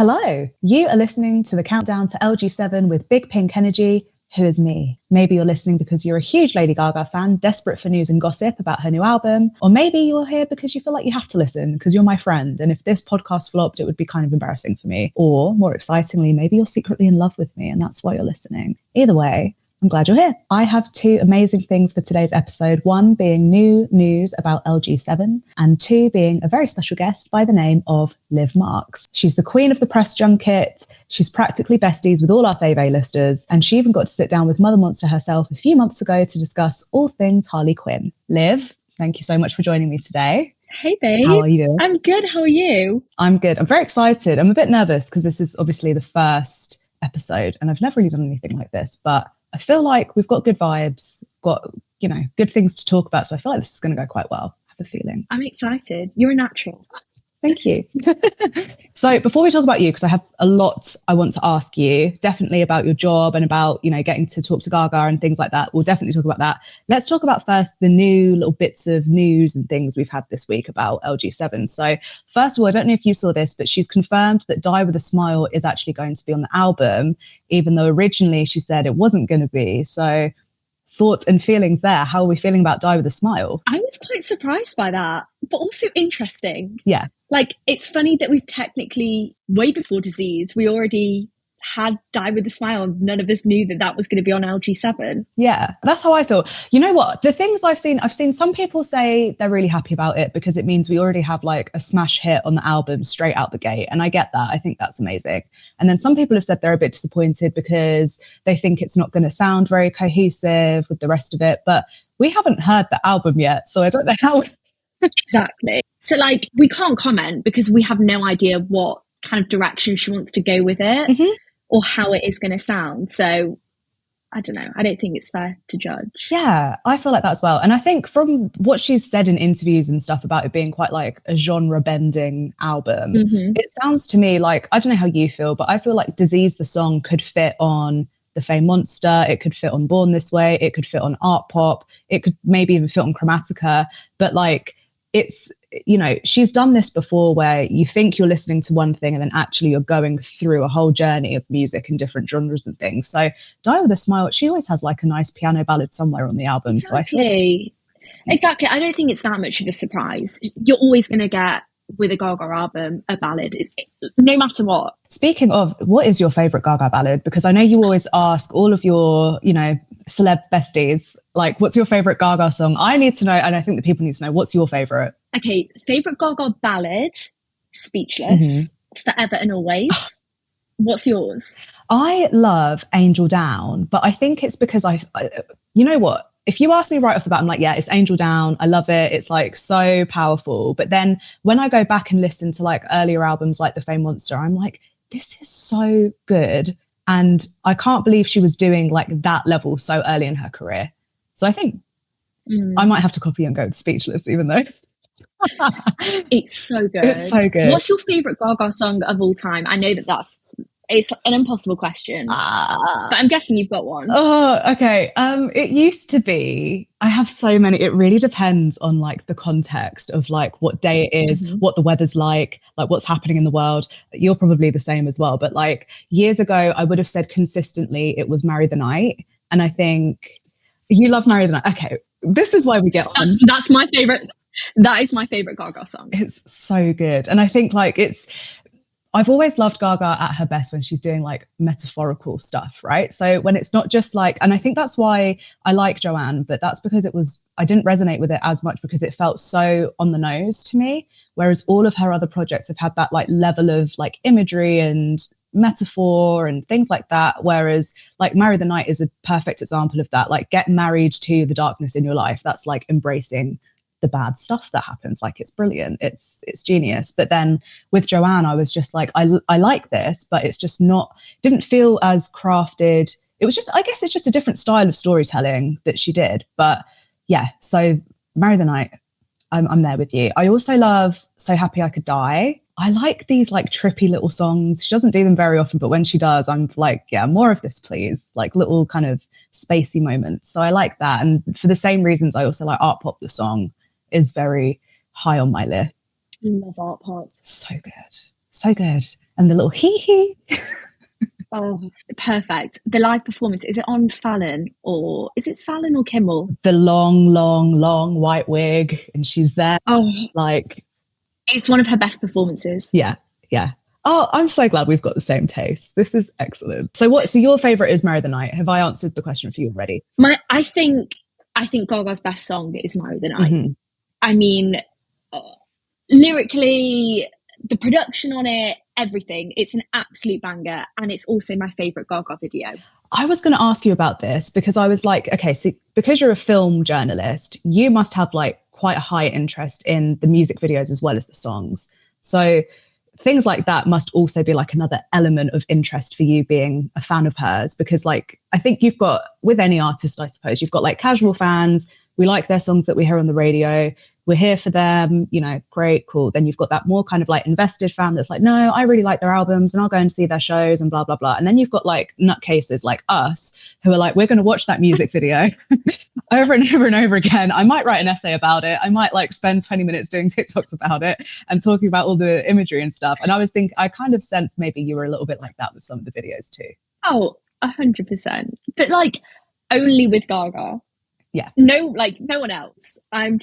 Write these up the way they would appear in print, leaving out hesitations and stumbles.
Hello, you are listening to the countdown to LG7 with Big Pink Energy, who is me. Maybe you're listening because you're a huge Lady Gaga fan, desperate for news and gossip about her new album, or maybe you're here because you feel like you have to listen because you're my friend, and if this podcast flopped, it would be kind of embarrassing for me. Or, more excitingly, maybe you're secretly in love with me and that's why you're listening. Either way, I'm glad you're here. I have two amazing things for today's episode, one being new news about LG7, and two being a very special guest by the name of Liv Marks. She's the queen of the press junket, she's practically besties with all our fave A-listers, and she even got to sit down with Mother Monster herself a few months ago to discuss all things Harley Quinn. Liv, thank you so much for joining me today. Hey babe. How are you doing? I'm good, how are you? I'm good. I'm very excited. I'm a bit nervous because this is obviously the first episode and I've never really done anything like this, but I feel like we've got good vibes, got, good things to talk about. So I feel like this is going to go quite well. I have a feeling. I'm excited. You're a natural. Thank you. So before we talk about you, because I have a lot I want to ask you, definitely about your job and about, getting to talk to Gaga and things like that. We'll definitely talk about that. Let's talk about first the new little bits of news and things we've had this week about LG7. So first of all, I don't know if you saw this, but she's confirmed that Die With A Smile is actually going to be on the album, even though originally she said it wasn't going to be. So thoughts and feelings there. How are we feeling about Die With A Smile? I was quite surprised by that, but also interesting. Yeah. Like, it's funny that we've technically, way before Disease, we already had Die With A Smile and none of us knew that that was going to be on LG7. Yeah, that's how I feel. You know what? The things I've seen some people say they're really happy about it because it means we already have like a smash hit on the album straight out the gate. And I get that. I think that's amazing. And then some people have said they're a bit disappointed because they think it's not going to sound very cohesive with the rest of it. But we haven't heard the album yet, so I don't know how. Exactly. So like, we can't comment because we have no idea what kind of direction she wants to go with it. Mm-hmm. Or how it is going to sound. So I don't know. I don't think it's fair to judge. Yeah, I feel like that as well. And I think from what she's said in interviews and stuff about it being quite like a genre bending album, it sounds to me like, I don't know how you feel, but I feel like Disease, the song, could fit on The Fame Monster. It could fit on Born This Way. It could fit on Art Pop. It could maybe even fit on Chromatica. But like, it's, she's done this before where you think you're listening to one thing and then actually you're going through a whole journey of music and different genres and things. So Die With A Smile, she always has like a nice piano ballad somewhere on the album. Exactly. So I feel exactly. I don't think it's that much of a surprise. You're always going to get with a Gaga album a ballad, no matter what. Speaking of, what is your favorite Gaga ballad? Because I know you always ask all of your, celeb besties, like, what's your favorite Gaga song? I need to know, and I think the people need to know, what's your favorite? Okay, favorite Gaga ballad, Speechless, Forever and Always. What's yours? I love Angel Down, but I think it's because you know what? If you ask me right off the bat, I'm like, yeah, it's Angel Down. I love it. It's like so powerful. But then when I go back and listen to like earlier albums like The Fame Monster, I'm like, this is so good. And I can't believe she was doing like that level so early in her career. So I think I might have to copy and go with Speechless, even though it's so good. It's so good. What's your favorite Gaga song of all time? I know it's an impossible question, but I'm guessing you've got one. Oh, okay. It used to be, I have so many. It really depends on like the context of like what day it is, what the weather's like what's happening in the world. You're probably the same as well. But like years ago, I would have said consistently it was Marry the Night. And I think you love Marry the Night. Okay, this is why we get on. That's my favorite. That is my favorite Gaga song. It's so good. And I think like I've always loved Gaga at her best when she's doing like metaphorical stuff, right? So when it's not just like, and I think that's why I like Joanne, but that's because I didn't resonate with it as much because it felt so on the nose to me. Whereas all of her other projects have had that like level of like imagery and metaphor and things like that. Whereas like Marry the Night is a perfect example of that. Like get married to the darkness in your life. That's like embracing the bad stuff that happens. Like it's brilliant, it's genius. But then with Joanne, I was just like, I like this, but it's just didn't feel as crafted. It was just, I guess it's just a different style of storytelling that she did. But yeah, so Marry the Night, I'm there with you. I also love So Happy I Could Die. I like these like trippy little songs. She doesn't do them very often, but when she does, I'm like, yeah, more of this, please. Like little kind of spacey moments. So I like that. And for the same reasons, I also like Art Pop, the song is very high on my list. I love Art Pop. So good. So good. And the little hee hee. Oh, perfect. The live performance, is it on Fallon or Kimmel? The long white wig, and she's there. Oh, like, it's one of her best performances. Yeah. Oh, I'm so glad we've got the same taste. This is excellent. So your favorite is Marry the Night? Have I answered the question for you already? I think Gaga's best song is Marry the Night. Mm-hmm. I mean, lyrically, the production on it, everything, it's an absolute banger, and it's also my favorite Gaga video. I was going to ask you about this because I was like, okay, so because you're a film journalist, you must have like quite a high interest in the music videos as well as the songs. So things like that must also be like another element of interest for you being a fan of hers, because like I think you've got, with any artist, I suppose, you've got like casual fans. We like their songs that we hear on the radio. We're here for them, you know, great, cool. Then you've got that more kind of like invested fan that's like, no, I really like their albums and I'll go and see their shows and blah, blah, blah. And then you've got like nutcases like us who are like, we're going to watch that music video over and over and over again. I might write an essay about it. I might like spend 20 minutes doing TikToks about it and talking about all the imagery and stuff. And I kind of sensed maybe you were a little bit like that with some of the videos too. Oh, 100%. But like only with Gaga. Yeah. No one else. I'm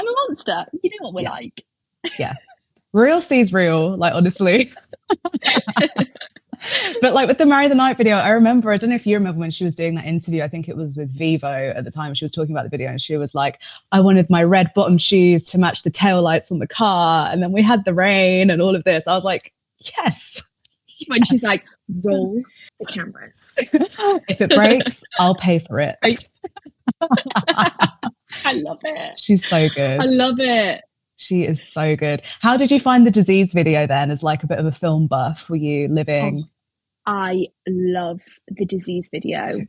a monster. You know what we're like. Yeah. Real sees real, like, honestly. But like with the Marry the Night video, I don't know if you remember when she was doing that interview, I think it was with Vivo at the time, she was talking about the video and she was like, I wanted my red bottom shoes to match the taillights on the car. And then we had the rain and all of this. I was like, yes. When she's like, roll the cameras. If it breaks, I'll pay for it. I love it. She's so good. I love it. She is so good. How did you find the Disease video then, as like a bit of a film buff? Were you living? I love the Disease video. So good.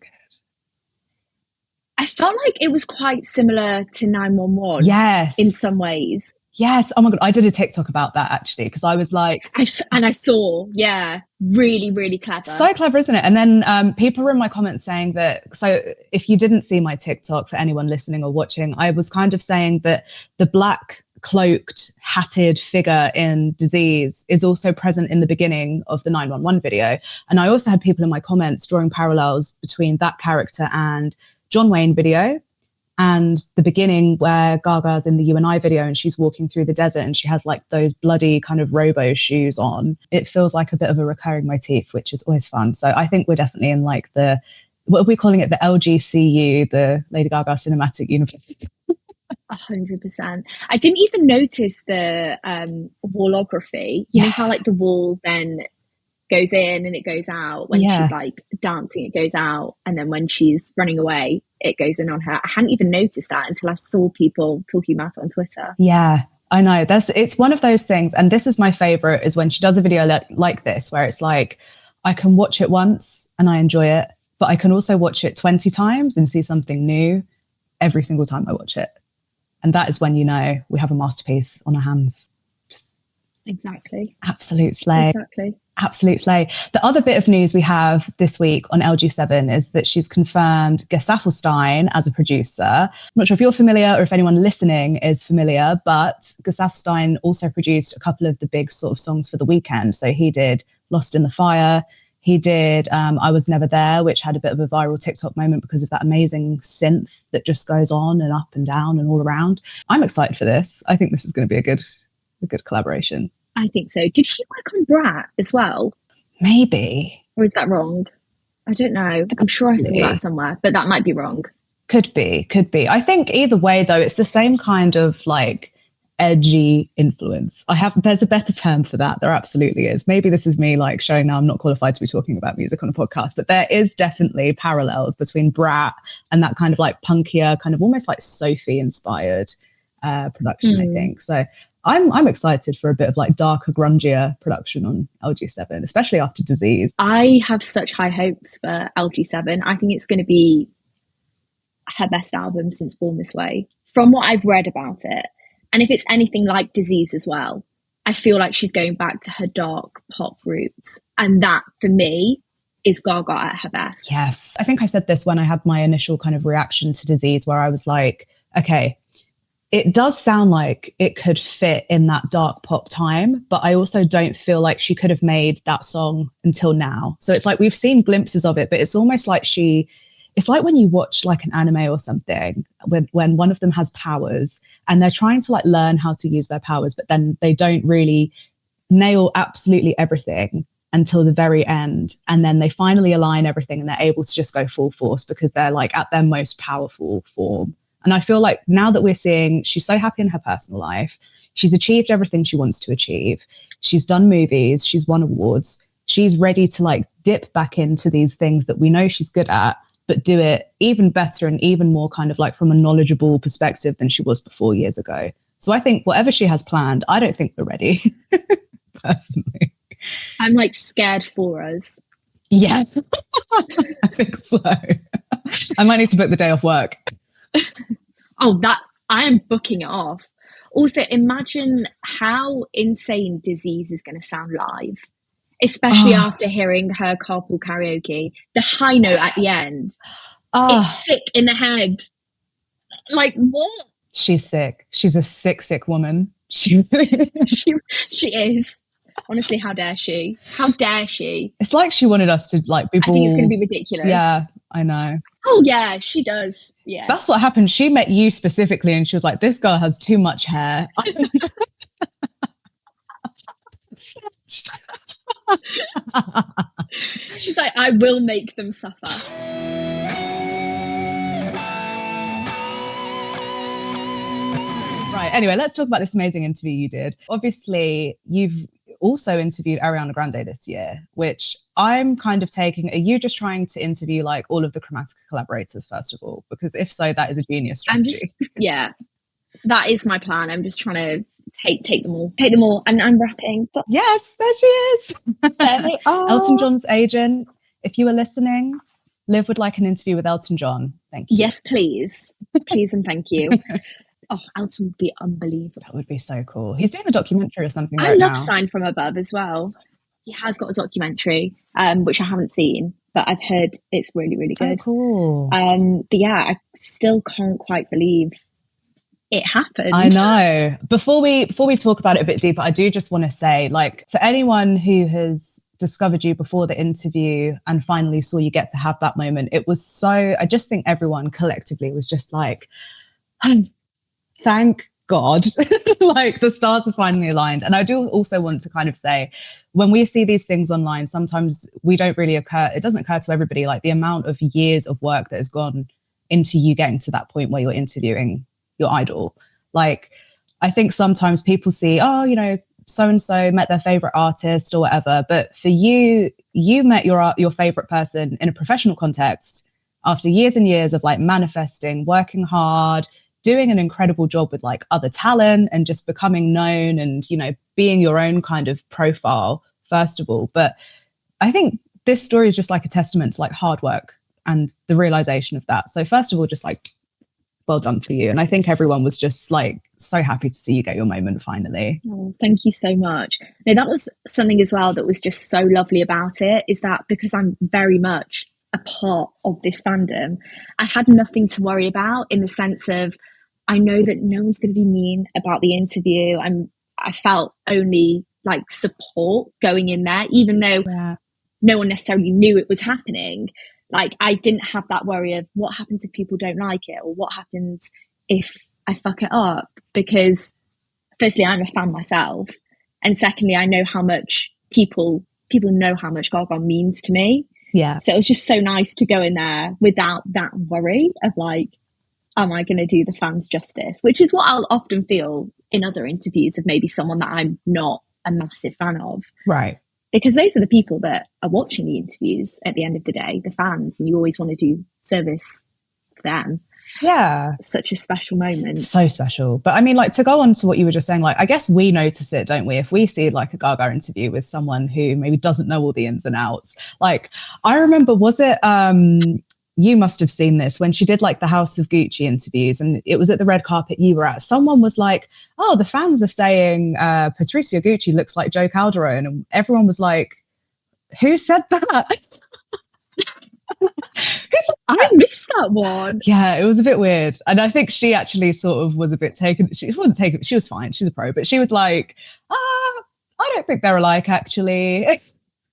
I felt like it was quite similar to 911. Yes. In some ways. Yes. Oh my God. I did a TikTok about that actually, because I was like, I saw, yeah, really, really clever. So clever, isn't it? And then people were in my comments saying that, so if you didn't see my TikTok, for anyone listening or watching, I was kind of saying that the black cloaked, hatted figure in Disease is also present in the beginning of the 911 video. And I also had people in my comments drawing parallels between that character and John Wayne video, and the beginning where Gaga's in the You and I video and she's walking through the desert and she has like those bloody kind of robo shoes on. It feels like a bit of a recurring motif, which is always fun. So I think we're definitely in like what are we calling it? The LGCU, the Lady Gaga Cinematic Universe. 100%. I didn't even notice the wallography. You know how like the wall then goes in and it goes out when she's like dancing, it goes out, and then when she's running away it goes in on her. I hadn't even noticed that until I saw people talking about it on Twitter. Yeah, I know. It's one of those things, and this is my favorite, is when she does a video like this where it's like, I can watch it once and I enjoy it, but I can also watch it 20 times and see something new every single time I watch it. And that is when you know we have a masterpiece on our hands. Just exactly. Absolute slay. Exactly. Absolute slay. The other bit of news we have this week on LG7 is that she's confirmed Gesaffelstein as a producer. I'm not sure if you're familiar or if anyone listening is familiar, but Gesaffelstein also produced a couple of the big sort of songs for The Weeknd. So he did Lost in the Fire. He did I Was Never There, which had a bit of a viral TikTok moment because of that amazing synth that just goes on and up and down and all around. I'm excited for this. I think this is going to be a good collaboration. I think so. Did he work on Brat as well? Maybe. Or is that wrong? I don't know. I'm sure I saw that somewhere, but that might be wrong. Could be. I think either way, though, it's the same kind of like edgy influence. There's a better term for that. There absolutely is. Maybe this is me like showing now I'm not qualified to be talking about music on a podcast, but there is definitely parallels between Brat and that kind of like punkier, kind of almost like Sophie inspired production, I think. So I'm excited for a bit of like darker, grungier production on LG7, especially after Disease. I have such high hopes for LG7. I think it's going to be her best album since Born This Way, from what I've read about it. And if it's anything like Disease as well, I feel like she's going back to her dark pop roots. And that, for me, is Gaga at her best. Yes. I think I said this when I had my initial kind of reaction to Disease, where I was like, okay, it does sound like it could fit in that dark pop time, but I also don't feel like she could have made that song until now. So it's like we've seen glimpses of it, but it's almost like it's like when you watch like an anime or something, when one of them has powers and they're trying to like learn how to use their powers, but then they don't really nail absolutely everything until the very end. And then they finally align everything and they're able to just go full force because they're like at their most powerful form. And I feel like now that we're seeing she's so happy in her personal life, she's achieved everything she wants to achieve. She's done movies, she's won awards. She's ready to like dip back into these things that we know she's good at, but do it even better and even more kind of like from a knowledgeable perspective than she was before years ago. So I think whatever she has planned, I don't think we're ready, personally. I'm like scared for us. Yeah, I think so. I might need to book the day off work. Oh, that I am booking it off. Also, imagine how insane Disease is going to sound live, especially after hearing her carpool karaoke. The high note at the end. It's sick in the head. Like, what? She's sick. She's a sick woman. She is. Honestly, how dare she? How dare she? It's like she wanted us to like be bald. I think it's going to be ridiculous. Yeah, I know. Oh yeah, she does. Yeah. That's what happened. She met you specifically and she was like, this girl has too much hair. She's like, I will make them suffer. Right. Anyway, let's talk about this amazing interview you did. Obviously, you've also interviewed Ariana Grande this year, which I'm kind of taking. Are you just trying to interview like all of the Chromatica collaborators, first of all? Because if so, that is a genius strategy. Yeah, that is my plan. I'm just trying to take them all. And I'm rapping. But yes, there she is. There they are. Elton John's agent. If you were listening, Liv would like an interview with Elton John. Thank you. Yes, please. Please and thank you. Oh, Elton would be unbelievable. That would be so cool. He's doing a documentary or something I right now. love Sign from Above as well. He has got a documentary, which I haven't seen, but I've heard it's really, really good. Oh, cool. But yeah, I still can't quite believe it happened. I know. Before we talk about it a bit deeper, I do just want to say, like, for anyone who has discovered you before the interview and finally saw you get to have that moment, it was so, I just think everyone collectively was just like, thank God, like the stars are finally aligned. And I do also want to kind of say, when we see these things online, sometimes it doesn't occur to everybody, like the amount of years of work that has gone into you getting to that point where you're interviewing your idol. Like, I think sometimes people see, oh, you know, so-and-so met their favorite artist or whatever. But for you, you met your favorite person in a professional context after years and years of like manifesting, working hard, doing an incredible job with like other talent and just becoming known and, you know, being your own kind of profile, first of all. But I think this story is just like a testament to like hard work and the realization of that. So first of all, just like, well done for you. And I think everyone was just like so happy to see you get your moment finally. Oh, thank you so much. No, that was something as well that was just so lovely about it, is that because I'm very much a part of this fandom, I had nothing to worry about, in the sense of, I know that no one's going to be mean about the interview. I felt only like support going in there, even though no one necessarily knew it was happening. Like, I didn't have that worry of what happens if people don't like it, or what happens if I fuck it up. Because firstly, I'm a fan myself. And secondly, I know how much people know how much Gaga means to me. Yeah. So it was just so nice to go in there without that worry of like, am I going to do the fans justice? Which is what I'll often feel in other interviews of maybe someone that I'm not a massive fan of. Right. Because those are the people that are watching the interviews at the end of the day, the fans, and you always want to do service for them. Yeah. Such a special moment. So special. But I mean, like, to go on to what you were just saying, like, I guess we notice it, don't we? If we see like a Gaga interview with someone who maybe doesn't know all the ins and outs. Like, I remember, was it, you must have seen this when she did like the House of Gucci interviews, and it was at the red carpet you were at. Someone was like, oh, the fans are saying Patricia Gucci looks like Joe Calderone. And everyone was like, who said that? I missed that one. Yeah, it was a bit weird. And I think she actually sort of was a bit taken. She wasn't taken, she was fine. She's a pro, but she was like, I don't think they're alike, actually.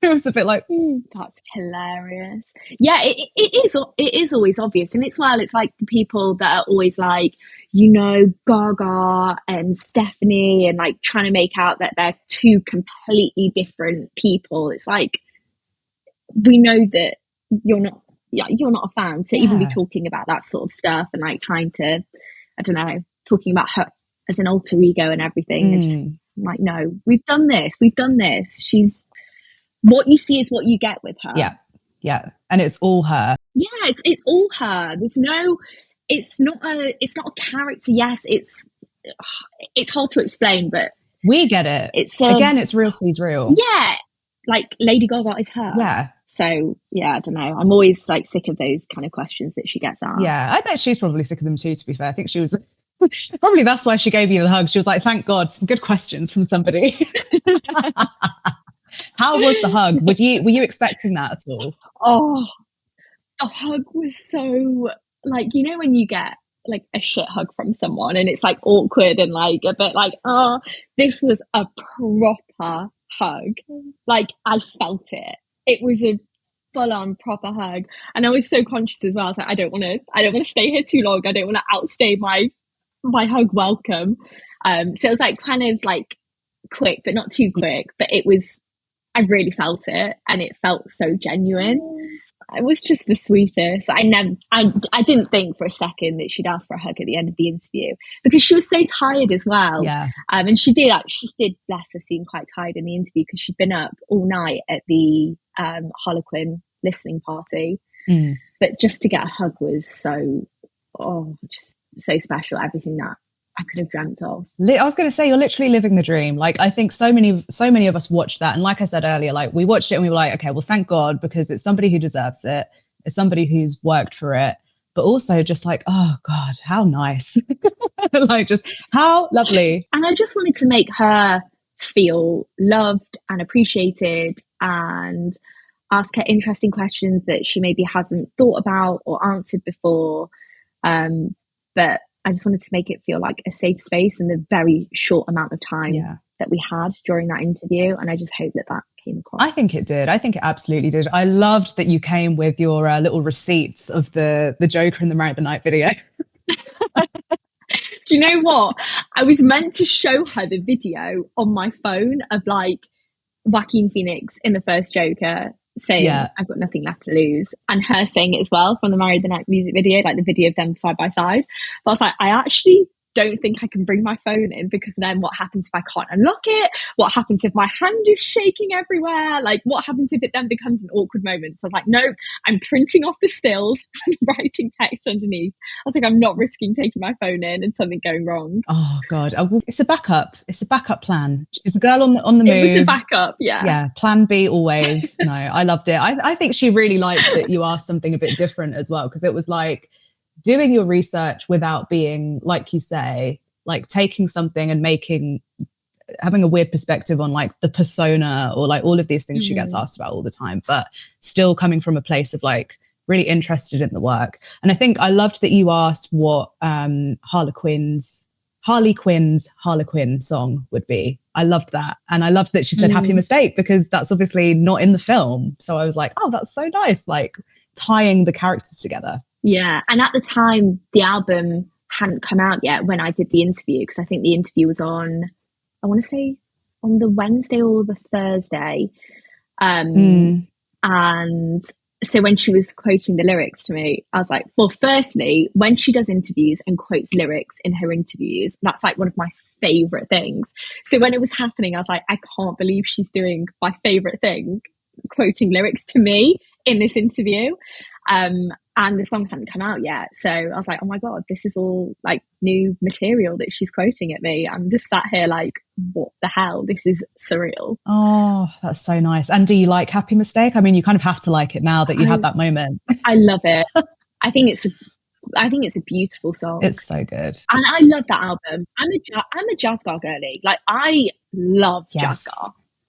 It was a bit like, That's hilarious. Yeah, it is always obvious. And it's like the people that are always like, Gaga and Stephanie, and like trying to make out that they're two completely different people. It's like, we know that you're not a fan to even be talking about that sort of stuff, and like trying to, I don't know, talking about her as an alter ego and everything. And just like, no, we've done this. She's, what you see is what you get with her. Yeah. And it's all her. Yeah, it's all her. There's no, it's not a character. Yes, it's hard to explain, but we get it. It's real sees real. Yeah, like Lady Gaga is her. Yeah. So yeah, I don't know. I'm always like sick of those kind of questions that she gets asked. Yeah, I bet she's probably sick of them too, to be fair. I think she was probably, that's why she gave you the hug. She was like, thank God, some good questions from somebody. How was the hug? Were you expecting that at all? Oh, the hug was so, like, when you get like a shit hug from someone and it's like awkward and like a bit like, this was a proper hug. Like, I felt it. It was a full-on proper hug, and I was so conscious as well. I was like, I don't want to stay here too long. I don't want to outstay my hug welcome. So it was like kind of like quick, but not too quick. But I really felt it, and it felt so genuine. It was just the sweetest. I didn't think for a second that she'd ask for a hug at the end of the interview, because she was so tired as well. Yeah. And she did, bless her, seem quite tired in the interview, because she'd been up all night at the Harlequin listening party. But just to get a hug was just so special. Everything that I could have dreamt of. I was going to say, you're literally living the dream. Like, I think so many of us watched that. And like I said earlier, like, we watched it and we were like, okay, well, thank God, because it's somebody who deserves it. It's somebody who's worked for it, but also just like, oh God, how nice. Like, just how lovely. And I just wanted to make her feel loved and appreciated, and ask her interesting questions that she maybe hasn't thought about or answered before. But I just wanted to make it feel like a safe space in the very short amount of time that we had during that interview. And I just hope that came across. I think it did. I think it absolutely did. I loved that you came with your little receipts of the Joker and the Married the Night video. Do you know what? I was meant to show her the video on my phone of like Joaquin Phoenix in the first Joker saying, I've got nothing left to lose, and her saying it as well from the Married the Night music video, like the video of them side by side. But I was like, I actually don't think I can bring my phone in, because then what happens if I can't unlock it? What happens if my hand is shaking everywhere? Like, what happens if it then becomes an awkward moment? So I was like, no, I'm printing off the stills and writing text underneath. I was like, I'm not risking taking my phone in and something going wrong. Oh God, it's a backup. It's a backup plan. She's a girl on the move. It was a backup, yeah. Yeah, plan B always. No, I loved it. I think she really liked that you asked something a bit different as well, because it was like doing your research without being, like you say, like taking something and having a weird perspective on like the persona or like all of these things she gets asked about all the time, but still coming from a place of like really interested in the work. And I think I loved that you asked what Harley Quinn's Harlequin song would be. I loved that. And I loved that she said Happy Mistake, because that's obviously not in the film. So I was like, oh, that's so nice, like tying the characters together. Yeah. And at the time, the album hadn't come out yet when I did the interview, because I think the interview was on, I want to say on the Wednesday or the Thursday. And so when she was quoting the lyrics to me, I was like, well, firstly, when she does interviews and quotes lyrics in her interviews, that's like one of my favorite things. So when it was happening, I was like, I can't believe she's doing my favorite thing, quoting lyrics to me in this interview. And the song hadn't come out yet. So I was like, oh my God, this is all like new material that she's quoting at me. I'm just sat here like, what the hell? This is surreal. Oh, that's so nice. And do you like Happy Mistake? I mean, you kind of have to like it now that you had that moment. I love it. I think it's a beautiful song. It's so good. And I love that album. I'm a jazz girly. Like, I love jazz.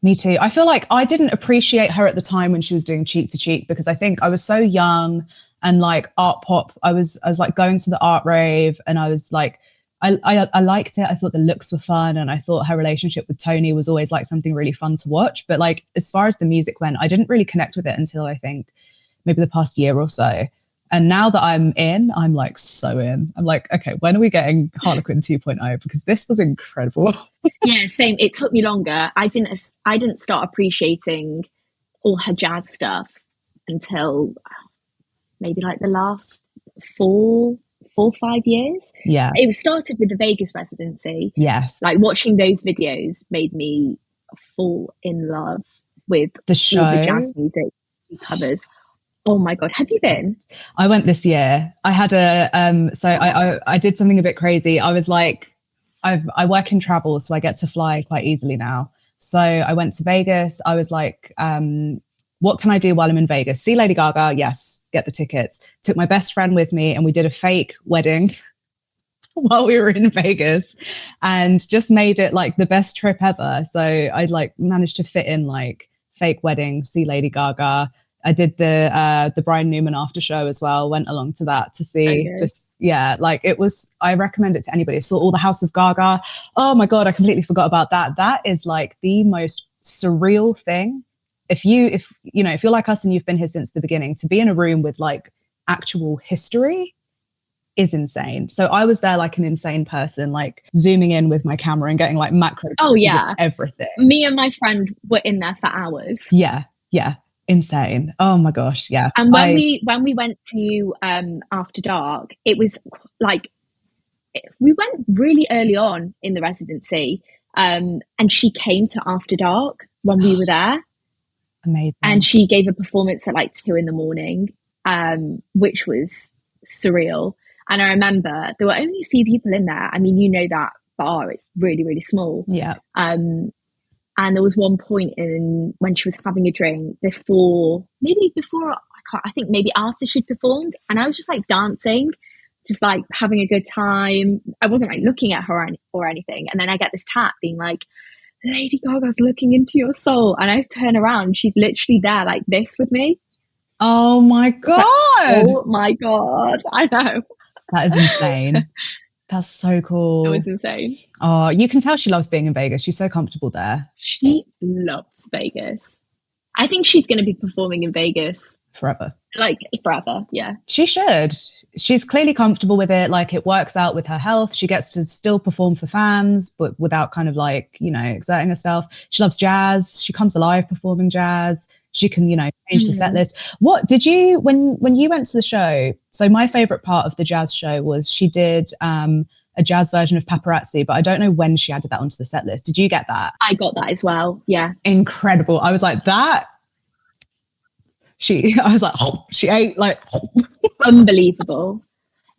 Me too. I feel like I didn't appreciate her at the time when she was doing Cheek to Cheek, because I think I was so young and like art pop. I was like going to the art rave, and I was like, I liked it. I thought the looks were fun, and I thought her relationship with Tony was always like something really fun to watch. But like as far as the music went, I didn't really connect with it until I think maybe the past year or so. And now that I'm in, I'm like so in. I'm like, okay, when are we getting Harlequin 2.0? Because this was incredible. Yeah, same. It took me longer. I didn't start appreciating all her jazz stuff until maybe like the last 4 or 5 years. Yeah. It started with the Vegas residency. Yes. Like watching those videos made me fall in love with the show, all the jazz music covers. Oh my God. Have you been? I went this year. I had I did something a bit crazy. I was like, I work in travel, so I get to fly quite easily now. So I went to Vegas. I was like, what can I do while I'm in Vegas? See Lady Gaga? Yes, get the tickets. Took my best friend with me, and we did a fake wedding while we were in Vegas, and just made it like the best trip ever. So I like managed to fit in like fake wedding, see Lady Gaga. I did the Brian Newman after show as well. Went along to that to see like it was. I recommend it to anybody. I saw all the House of Gaga. Oh my God, I completely forgot about that. That is like the most surreal thing. If you're like us and you've been here since the beginning, to be in a room with like actual history is insane. So I was there like an insane person, like zooming in with my camera and getting like macro. Oh yeah, everything. Me and my friend were in there for hours. Yeah. Insane. Oh my gosh, yeah. And when we went to After Dark, it was like we went really early on in the residency, and she came to After Dark when we were there. Amazing. And she gave a performance at like 2 a.m, which was surreal. And I remember there were only a few people in there. I mean, that bar, it's really, really small. Yeah. And there was one point in when she was having a drink before, I think maybe after she'd performed, and I was just like dancing, just like having a good time. I wasn't like looking at her or anything. And then I get this tap being like, Lady Gaga's looking into your soul. And I turn around, she's literally there like this with me. Oh my God. Like, oh my God. I know. That is insane. That's so cool. It was insane. Oh, you can tell she loves being in Vegas. She's so comfortable there. She loves Vegas. I think she's going to be performing in Vegas forever. Like forever, yeah. She should. She's clearly comfortable with it. Like it works out with her health. She gets to still perform for fans, but without kind of like, exerting herself. She loves jazz. She comes alive performing jazz. She can, change the set list. What did you, when you went to the show? So my favorite part of the jazz show was she did a jazz version of Paparazzi, but I don't know when she added that onto the set list. Did you get that? I got that as well. Yeah. Incredible. I was like, that. She ate like. Unbelievable.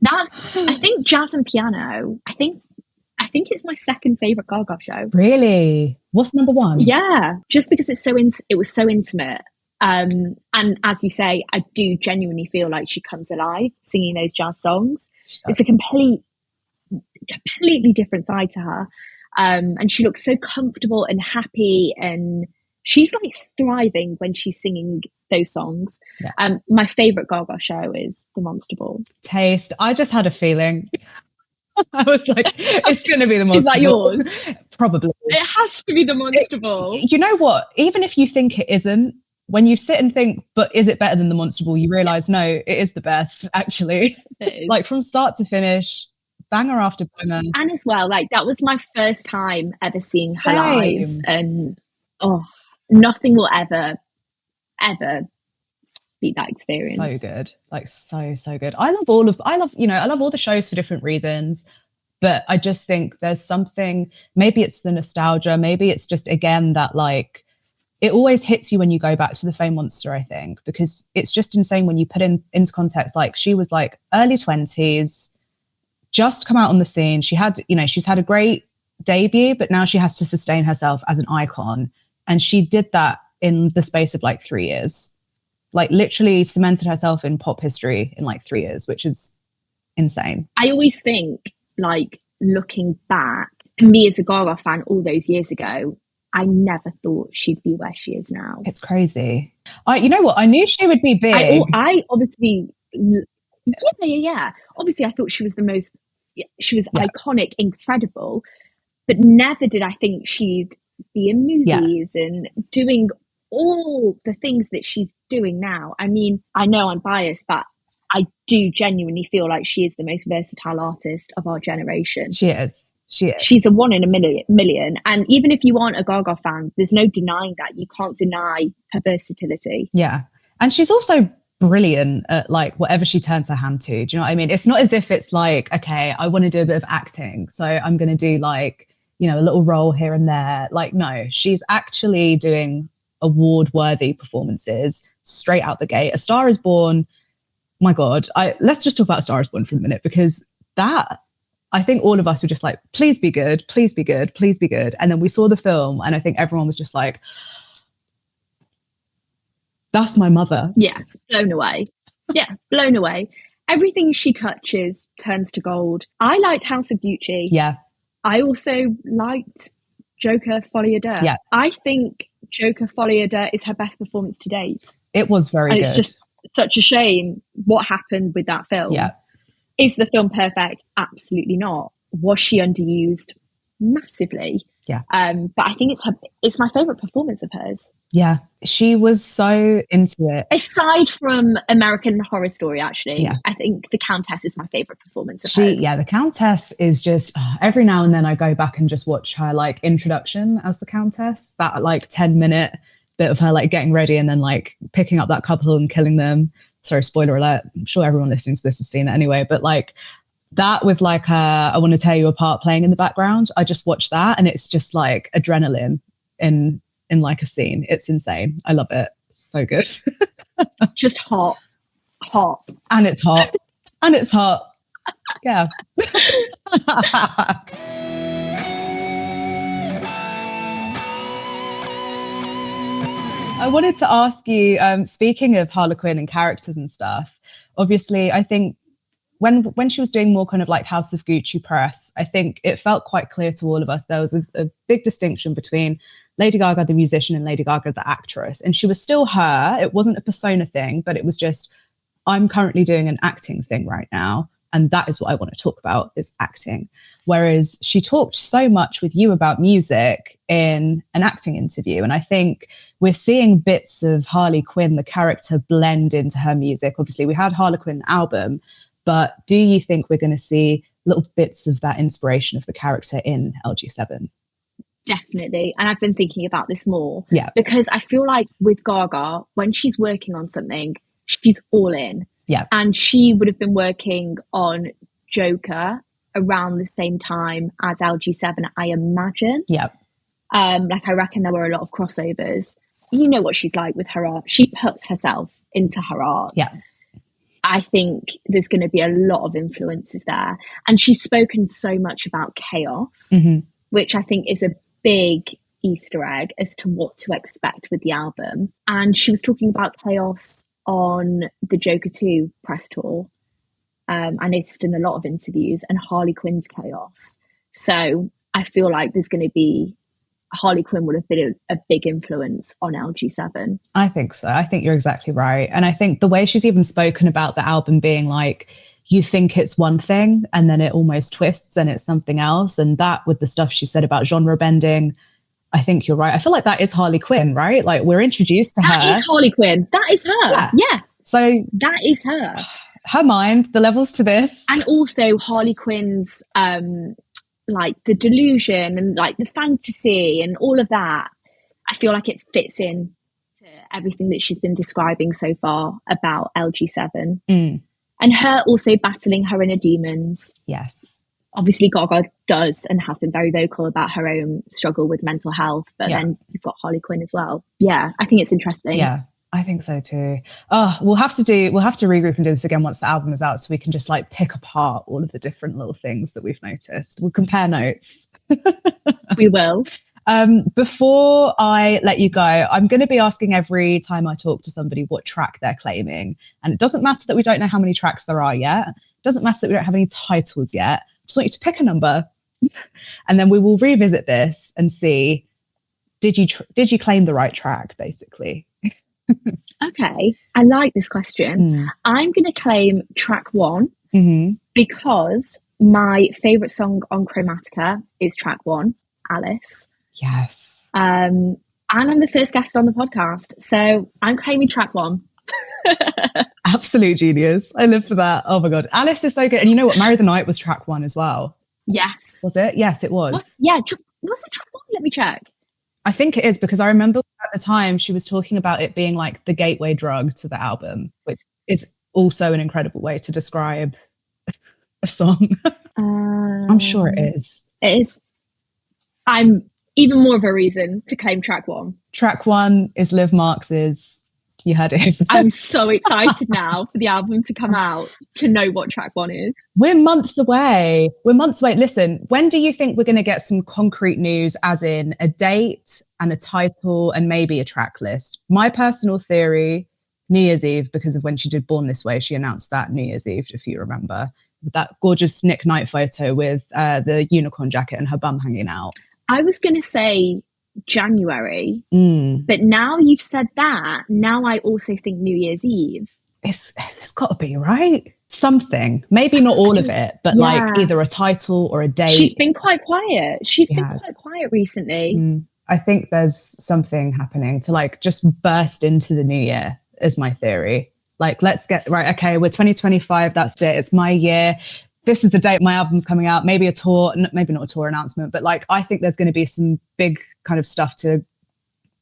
I think jazz and piano. I think it's my second favorite Gaga show. Really? What's number one? Yeah, just because it was so intimate. And as you say, I do genuinely feel like she comes alive singing those jazz songs. It's a completely different side to her. And she looks so comfortable and happy, and she's like thriving when she's singing those songs. Yeah. My favorite Gaga show is the Monster Ball. Taste. I just had a feeling. I was like, it's going to be the Monster Ball. Is that yours? Probably. It has to be the Monster Ball. You know what? Even if you think it isn't, when you sit and think, but is it better than the Monster Ball? You realise, no, it is the best, actually. Like from start to finish, banger after banger. And as well, like that was my first time ever seeing her live. And nothing will ever beat that experience. So good. Like so good. I love all the shows for different reasons, but I just think there's something, maybe it's the nostalgia, maybe it's just again that like it always hits you when you go back to the Fame Monster, I think, because it's just insane when you put into context, like she was like early 20s, just come out on the scene. She had, she's had a great debut, but now she has to sustain herself as an icon. And she did that in the space of like 3 years, like literally cemented herself in pop history in like 3 years, which is insane. I always think, like, looking back, me as a Gaga fan all those years ago, I never thought she'd be where she is now. It's crazy. You know what? I knew she would be big. I obviously Yeah. Obviously, I thought she was iconic, incredible, but never did I think she'd be in movies and doing all the things that she's doing now. I mean, I know I'm biased, but I do genuinely feel like she is the most versatile artist of our generation. She is. She's a one in a million. And even if you aren't a Gaga fan, there's no denying that. You can't deny her versatility. Yeah. And she's also brilliant at like whatever she turns her hand to. Do you know what I mean? It's not as if it's like, okay, I want to do a bit of acting, so I'm going to do like, you know, a little role here and there. Like, no, she's actually doing award-worthy performances straight out the gate. A Star Is Born. My God, let's just talk about A Star Is Born for a minute, because that, I think all of us were just like, please be good, please be good, please be good. And then we saw the film, and I think everyone was just like, that's my mother. Yeah, blown away. Yeah, blown away. Everything she touches turns to gold. I liked House of Gucci. Yeah. I also liked Joker Folie à Deux. Yeah. I think Joker Folie à Deux is her best performance to date. It was very good. It's just such a shame what happened with that film. Yeah. Is the film perfect? Absolutely not. Was she underused? Massively. Yeah. But I think it's my favorite performance of hers. Yeah. She was so into it. Aside from American Horror Story, actually, I think the Countess is my favorite performance of hers. Yeah, the Countess is just, every now and then I go back and just watch her like introduction as the Countess, that like 10-minute bit of her like getting ready and then like picking up that couple and killing them. Sorry, spoiler alert. I'm sure everyone listening to this has seen it anyway, but like that with like I Want to Tear You Apart playing in the background. I just watched that and it's just like adrenaline in like a scene. It's insane. I love it. So good. Just hot. And it's hot. And it's hot. Yeah. I wanted to ask you, speaking of Harlequin and characters and stuff, obviously, I think when she was doing more kind of like House of Gucci press, I think it felt quite clear to all of us there was a big distinction between Lady Gaga, the musician, and Lady Gaga, the actress. And she was still her. It wasn't a persona thing, but it was just, I'm currently doing an acting thing right now. And that is what I want to talk about, is acting. Whereas she talked so much with you about music in an acting interview. And I think we're seeing bits of Harley Quinn, the character, blend into her music. Obviously, we had Harlequin album, but do you think we're going to see little bits of that inspiration of the character in LG7? Definitely. And I've been thinking about this more. Yeah. Because I feel like with Gaga, when she's working on something, she's all in. Yeah. And she would have been working on Joker around the same time as LG7, I imagine. Yeah. Like I reckon there were a lot of crossovers. You know what she's like with her art. She puts herself into her art. Yeah. I think there's going to be a lot of influences there. And she's spoken so much about chaos, which I think is a big Easter egg as to what to expect with the album. And she was talking about chaos on the Joker 2 press tour. I noticed in a lot of interviews, and Harley Quinn's chaos. So I feel like there's going to be, Harley Quinn would have been a big influence on LG7. I think so. I think you're exactly right. And I think the way she's even spoken about the album being like, you think it's one thing and then it almost twists and it's something else. And that with the stuff she said about genre bending, I think you're right. I feel like that is Harley Quinn, right? Like we're introduced to her. That is Harley Quinn. That is her. Yeah. So that is her. Her mind, the levels to this. And also Harley Quinn's like the delusion and like the fantasy and all of that. I feel like it fits in to everything that she's been describing so far about LG7. And her also battling her inner demons. Yes. Obviously Gaga does and has been very vocal about her own struggle with mental health, but then you've got Harley Quinn as well. Yeah, I think it's interesting. Yeah, I think so too. Oh, we'll have to regroup and do this again once the album is out, so we can just like pick apart all of the different little things that we've noticed. We'll compare notes. We will. Before I let you go, I'm going to be asking every time I talk to somebody what track they're claiming. And it doesn't matter that we don't know how many tracks there are yet. It doesn't matter that we don't have any titles yet. I just want you to pick a number and then we will revisit this and see, did you claim the right track, basically? Okay, I like this question. I'm going to claim track one because my favourite song on Chromatica is track one, Alice. Yes. And I'm the first guest on the podcast, so I'm claiming track one. Absolute genius. I live for that. Oh my God. Alice is so good. And you know what? Marry the Night was track one as well. Yes. Was it? Yes, it was. Was it track one? Let me check. I think it is, because I remember at the time she was talking about it being like the gateway drug to the album, which is also an incredible way to describe a song. I'm sure it is. It is. I'm even more of a reason to claim track one. Track one is Liv Marks's. You heard it. I'm so excited now for the album to come out to know what track one is. We're months away. Listen, when do you think we're going to get some concrete news, as in a date and a title and maybe a track list? My personal theory, New Year's Eve, because of when she did Born This Way, she announced that New Year's Eve, if you remember, with that gorgeous Nick Knight photo with the unicorn jacket and her bum hanging out. I was going to say January, but now you've said that, now I also think New Year's Eve. It's got to be, right? Something, maybe not all of it, but like either a title or a date. She's been quite quiet. She's been quite quiet recently. I think there's something happening to like just burst into the new year, is my theory. Like, let's get right. Okay, we're 2025. That's it. It's my year. This is the date my album's coming out. Maybe a tour, maybe not a tour announcement, but like, I think there's going to be some big kind of stuff to,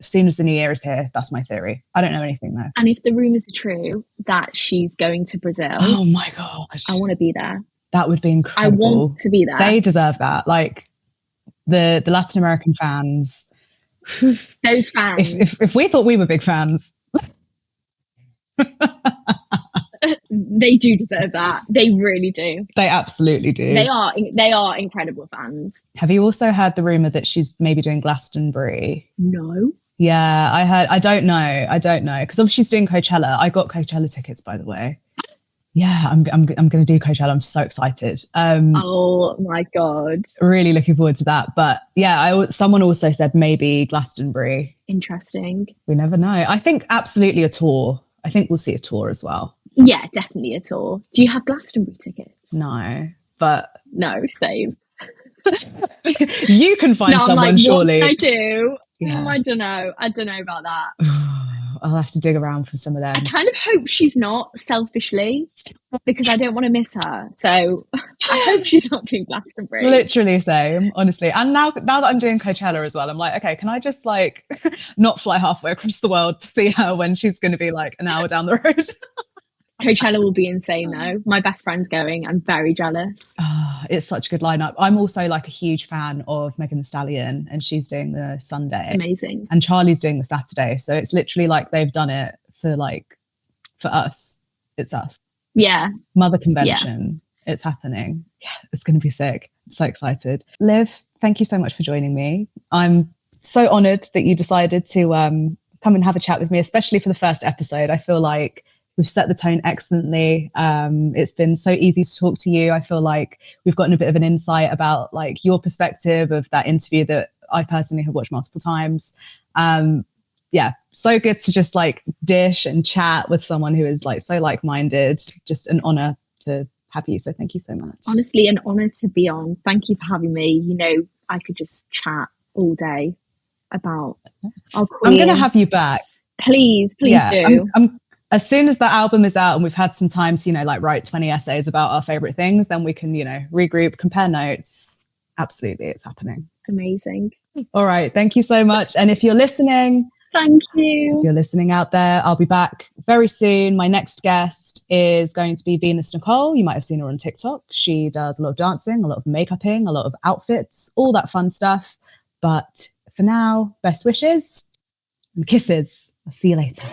as soon as the new year is here. That's my theory. I don't know anything though. And if the rumours are true that she's going to Brazil, oh my gosh, I want to be there. That would be incredible. I want to be there. They deserve that. Like the Latin American fans. Those fans. If we thought we were big fans. They do deserve that. They really do. They absolutely do. They are incredible fans. Have you also heard the rumor that she's maybe doing Glastonbury? No. Yeah, I heard. I don't know because obviously she's doing Coachella. I got Coachella tickets, by the way. Yeah, I'm going to do Coachella. I'm so excited. Oh my God. Really looking forward to that. But yeah, someone also said maybe Glastonbury. Interesting. We never know. I think absolutely a tour. I think we'll see a tour as well. Yeah, definitely a tour. Do you have Glastonbury tickets? No, but... No, same. You can find someone, like, surely. I do. Yeah. I don't know about that. I'll have to dig around for some of them. I kind of hope she's not, selfishly, because I don't want to miss her. So I hope she's not doing Glastonbury. Literally same, honestly. And now that I'm doing Coachella as well, I'm like, okay, can I just like not fly halfway across the world to see her when she's going to be like an hour down the road? Coachella will be insane though. My best friend's going. I'm very jealous. It's such a good lineup. I'm also like a huge fan of Megan Thee Stallion, and she's doing the Sunday. Amazing. And Charlie's doing the Saturday. So it's literally like they've done it for us. It's us. Yeah. Mother Convention. Yeah. It's happening. Yeah, it's going to be sick. I'm so excited. Liv, thank you so much for joining me. I'm so honoured that you decided to come and have a chat with me, especially for the first episode. I feel like we've set the tone excellently. It's been so easy to talk to you. I feel like we've gotten a bit of an insight about like your perspective of that interview that I personally have watched multiple times. Yeah, so good to just like dish and chat with someone who is like so like-minded. Just an honor to have you. So thank you so much. Honestly, an honor to be on. Thank you for having me. You know, I could just chat all day about our queen. I'm going to have you back. Please do. As soon as that album is out and we've had some time to, like write 20 essays about our favorite things, then we can, regroup, compare notes. Absolutely. It's happening. Amazing. All right. Thank you so much. And if you're listening, thank you. If you're listening out there, I'll be back very soon. My next guest is going to be Venus Nicole. You might have seen her on TikTok. She does a lot of dancing, a lot of makeuping, a lot of outfits, all that fun stuff. But for now, best wishes and kisses. I'll see you later.